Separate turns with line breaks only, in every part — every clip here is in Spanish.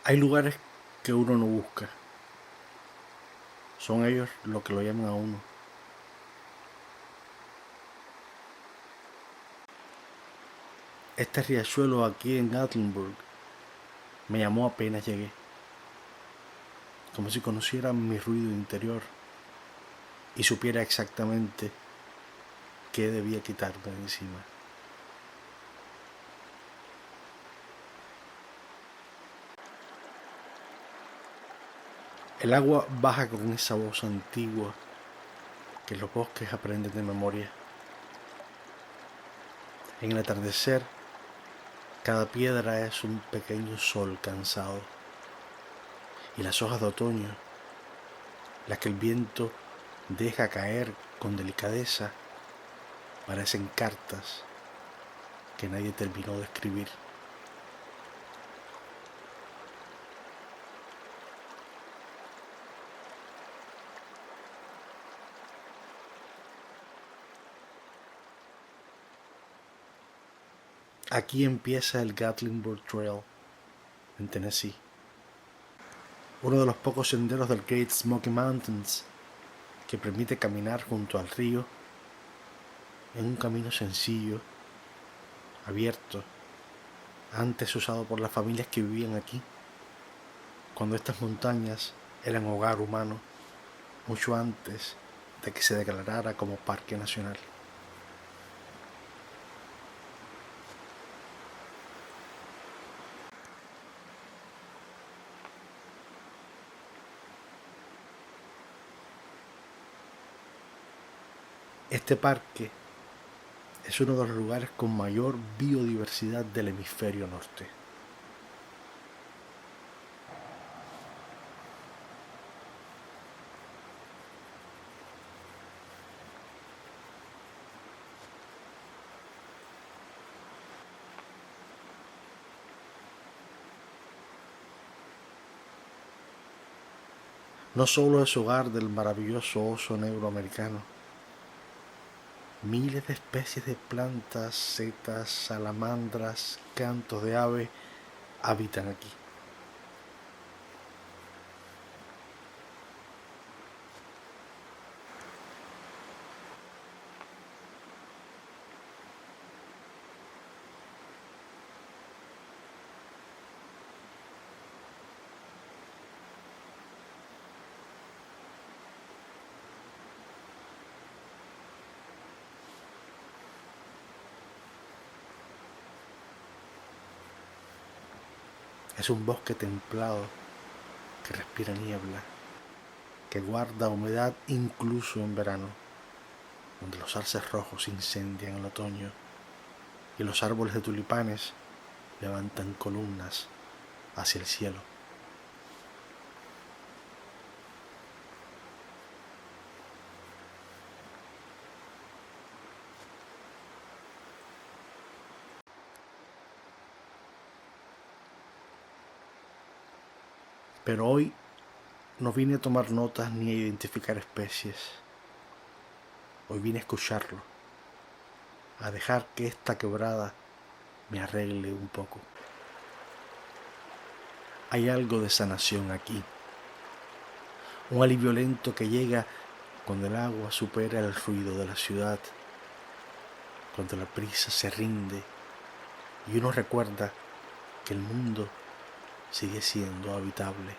Hay lugares que uno no busca, son ellos los que lo llaman a uno. Este riachuelo aquí en Gatlinburg me llamó apenas llegué, como si conociera mi ruido interior y supiera exactamente qué debía quitarme de encima. El agua baja con esa voz antigua que los bosques aprenden de memoria. En el atardecer, cada piedra es un pequeño sol cansado, y las hojas de otoño, las que el viento deja caer con delicadeza, parecen cartas que nadie terminó de escribir. Aquí empieza el Gatlinburg Trail, en Tennessee, uno de los pocos senderos del Great Smoky Mountains que permite caminar junto al río en un camino sencillo, abierto, antes usado por las familias que vivían aquí, cuando estas montañas eran hogar humano, mucho antes de que se declarara como parque nacional. Este parque es uno de los lugares con mayor biodiversidad del hemisferio norte. No solo es hogar del maravilloso oso negro americano, miles de especies de plantas, setas, salamandras, cantos de ave habitan aquí. Es un bosque templado que respira niebla, que guarda humedad incluso en verano, donde los arces rojos incendian en el otoño y los árboles de tulipanes levantan columnas hacia el cielo. Pero hoy no vine a tomar notas ni a identificar especies. Hoy vine a escucharlo, a dejar que esta quebrada me arregle un poco. Hay algo de sanación aquí, un alivio lento que llega cuando el agua supera el ruido de la ciudad, cuando la prisa se rinde y uno recuerda que el mundo sigue siendo habitable.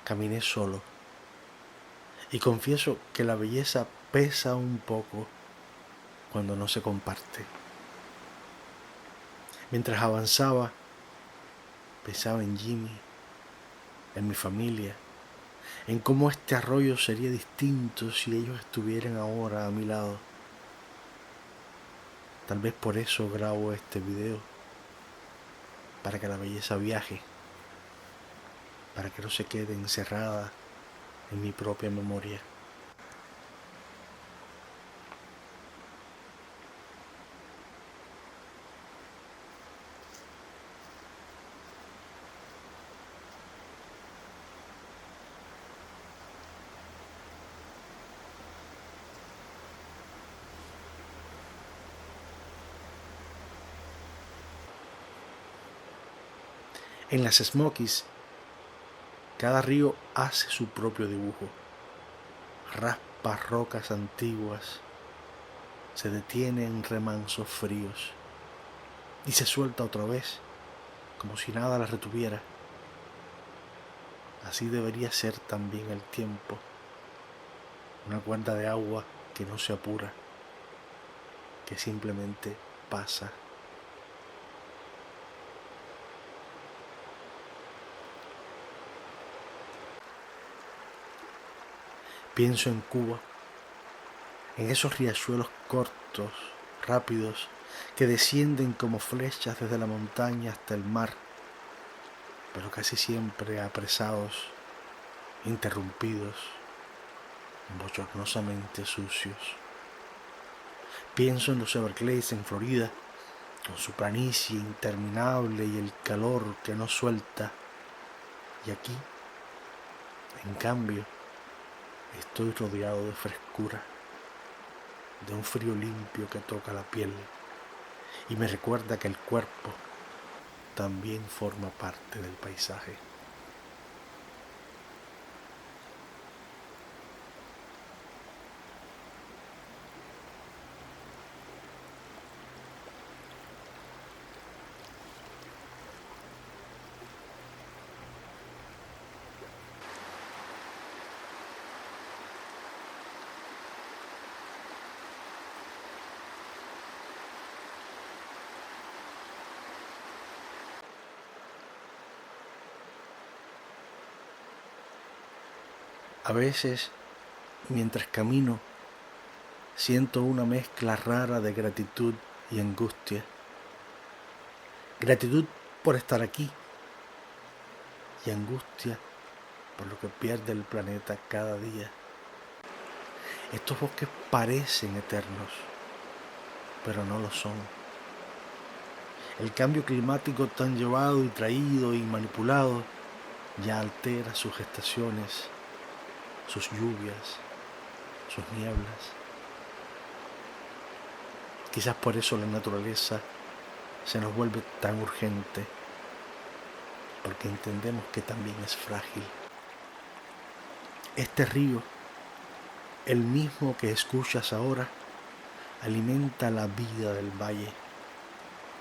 Caminé solo y confieso que la belleza pesa un poco cuando no se comparte. Mientras avanzaba, pensaba en Jimmy, en mi familia, en cómo este arroyo sería distinto si ellos estuvieran ahora a mi lado. Tal vez por eso grabo este video, para que la belleza viaje, para que no se quede encerrada en mi propia memoria. En las Smokies, cada río hace su propio dibujo. Raspa rocas antiguas, se detiene en remansos fríos y se suelta otra vez, como si nada la retuviera. Así debería ser también el tiempo, una cuerda de agua que no se apura, que simplemente pasa. Pienso en Cuba, en esos riachuelos cortos, rápidos, que descienden como flechas desde la montaña hasta el mar, pero casi siempre apresados, interrumpidos, bochornosamente sucios. Pienso en los Everglades en Florida, con su planicie interminable y el calor que no suelta. Y aquí, en cambio, estoy rodeado de frescura, de un frío limpio que toca la piel y me recuerda que el cuerpo también forma parte del paisaje. A veces, mientras camino, siento una mezcla rara de gratitud y angustia. Gratitud por estar aquí y angustia por lo que pierde el planeta cada día. Estos bosques parecen eternos, pero no lo son. El cambio climático tan llevado y traído y manipulado ya altera sus estaciones, sus lluvias, sus nieblas. Quizás por eso la naturaleza se nos vuelve tan urgente, porque entendemos que también es frágil. Este río, el mismo que escuchas ahora, alimenta la vida del valle,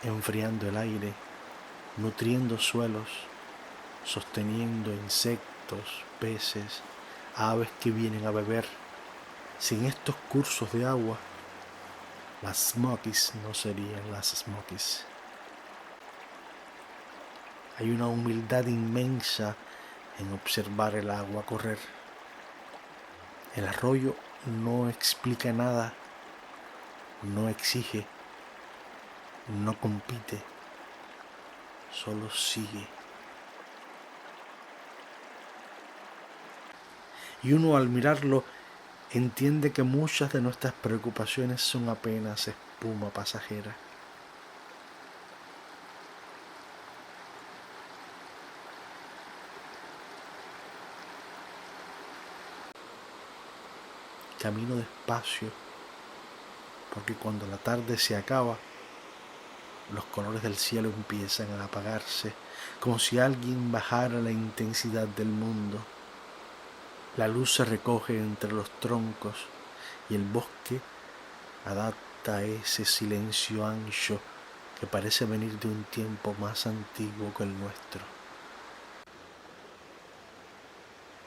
enfriando el aire, nutriendo suelos, sosteniendo insectos, peces, aves que vienen a beber. Sin estos cursos de agua, las Smokies no serían las Smokies. Hay una humildad inmensa en observar el agua correr. El arroyo no explica nada, no exige, no compite, solo sigue. Y uno al mirarlo entiende que muchas de nuestras preocupaciones son apenas espuma pasajera. Camino despacio, porque cuando la tarde se acaba, los colores del cielo empiezan a apagarse, como si alguien bajara la intensidad del mundo. La luz se recoge entre los troncos y el bosque adapta ese silencio ancho que parece venir de un tiempo más antiguo que el nuestro.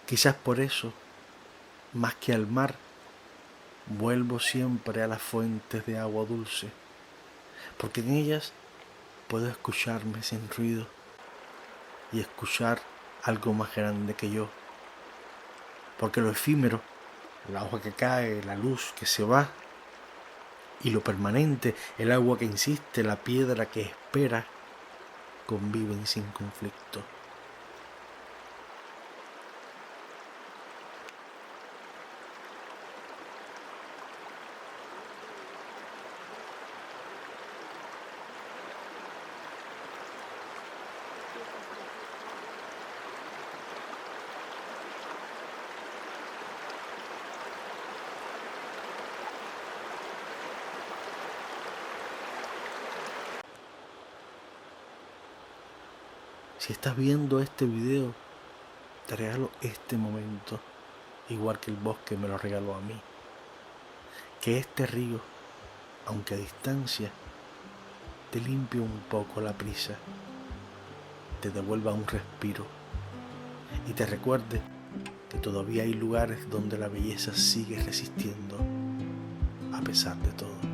Quizás por eso, más que al mar, vuelvo siempre a las fuentes de agua dulce, porque en ellas puedo escucharme sin ruido y escuchar algo más grande que yo, porque lo efímero, el agua que cae, la luz que se va, y lo permanente, el agua que insiste, la piedra que espera, conviven sin conflicto. Si estás viendo este video, te regalo este momento, igual que el bosque me lo regaló a mí. Que este río, aunque a distancia, te limpie un poco la prisa, te devuelva un respiro y te recuerde que todavía hay lugares donde la belleza sigue resistiendo a pesar de todo.